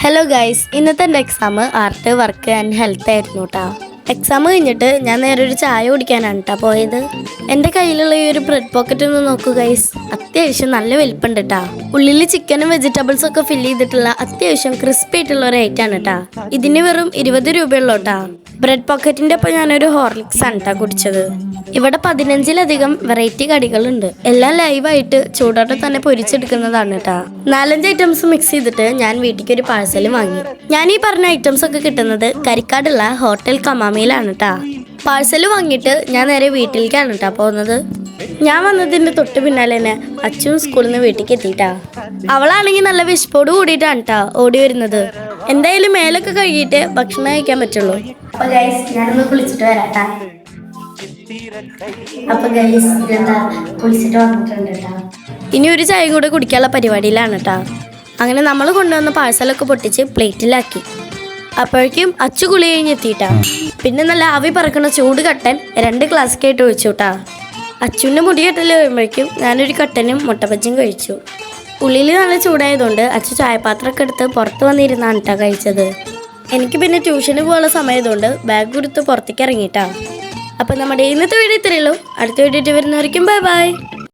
Hello guys, ഇന്നത്തെ എൻ്റെ exam art, work and health ആയിരുന്നു കേട്ടോ. എക്സാം കഴിഞ്ഞിട്ട് ഞാൻ നേരെ ഒരു ചായ കുടിക്കാനാണ് കേട്ടോ പോയത്. എൻ്റെ കയ്യിലുള്ള ഈ ഒരു ബ്രെഡ് പോക്കറ്റ് ഒന്ന് നോക്കൂ ഗൈസ്, അത്യാവശ്യം നല്ല വലിപ്പമുണ്ട് കേട്ടോ. ഉള്ളിൽ ചിക്കനും വെജിറ്റബിൾസും ഒക്കെ ഫില്ല് ചെയ്തിട്ടുള്ള അത്യാവശ്യം ക്രിസ്പി ആയിട്ടുള്ള ഒരു ഐറ്റം ആണ് കേട്ടോ. ഇതിന് വെറും 20 രൂപയുള്ളൂ കേട്ടോ. ബ്രെഡ് പോക്കറ്റിന്റെ ഒപ്പം ഞാനൊരു ഹോർലിക്സ് ആണ് കേട്ടോ കുടിച്ചത്. ഇവിടെ 15ലധികം വെറൈറ്റി കടികളുണ്ട്. എല്ലാം ലൈവായിട്ട് ചൂടോടെ തന്നെ പൊരിച്ചെടുക്കുന്നതാണ് കേട്ടോ. 4-5 ഐറ്റംസ് മിക്സ് ചെയ്തിട്ട് ഞാൻ വീട്ടിലേക്ക് ഒരു പാഴ്സൽ വാങ്ങി. ഞാൻ ഈ പറഞ്ഞ ഐറ്റംസ് ഒക്കെ കിട്ടുന്നത് കരിക്കാടുള്ള ഹോട്ടൽ കമാമയിലാണ് കേട്ടോ. പാഴ്സൽ വാങ്ങിയിട്ട് ഞാൻ നേരെ വീട്ടിലേക്കാണ് കേട്ടോ പോകുന്നത്. ഞാൻ വന്നതിന്റെ തൊട്ട് പിന്നാലെ തന്നെ അച്ഛൻ സ്കൂളിൽ നിന്ന് വീട്ടിലേക്ക് എത്തിയിട്ടാ. അവളാണെങ്കിൽ നല്ല വിശപ്പോട് കൂടിയിട്ടാണ് കേട്ടോ ഓടി വരുന്നത്. എന്തായാലും മേലൊക്കെ കഴുകിയിട്ട് ഭക്ഷണം കഴിക്കാൻ പറ്റുള്ളൂ. അപ്പൊ ഗൈസ് ഞാനൊന്ന് കുളിച്ചിട്ട് വരാട്ടാ. അപ്പൊ ഗൈസ് കുളിച്ചിട്ട് വന്നിട്ടുണ്ട് കേട്ടോ. ഇനി ഒരു ചായ കൂടെ കുടിക്കാനുള്ള പരിപാടിയിലാണ് കേട്ടോ. അങ്ങനെ നമ്മൾ കൊണ്ടുവന്ന പാഴ്സലൊക്കെ പൊട്ടിച്ച് പ്ലേറ്റിലാക്കി. അപ്പോഴേക്കും അച്ചു കുളി കഴിഞ്ഞെത്തിയിട്ടാ. പിന്നെ നല്ല ആവി പറക്കണ ചൂട് കട്ടൻ 2 ഗ്ലാസ്സായിട്ട് ഒഴിച്ചു കേട്ടാ. അച്ചുവിൻ്റെ മുടി കെട്ടൽ കഴിയുമ്പോഴേക്കും ഞാനൊരു കട്ടനും മുട്ടബജ്ജിയും കഴിച്ചു. ഉള്ളിൽ നല്ല ചൂടായതുകൊണ്ട് അച്ചു ചായപാത്രമൊക്കെ എടുത്ത് പുറത്ത് വന്നിരുന്നാണ് കേട്ടോ കഴിച്ചത്. എനിക്ക് പിന്നെ ട്യൂഷന് പോകാനുള്ള സമയമായതുകൊണ്ട് ബാഗ് കൊടുത്ത് പുറത്തേക്ക് ഇറങ്ങിയിട്ടാ. അപ്പം നമ്മുടെ ഇന്നത്തെ വീഡിയോ ഇത്രയേ ഉള്ളൂ. അടുത്ത വീഡിയോ വരുന്നവരേക്കും ബൈ ബൈ.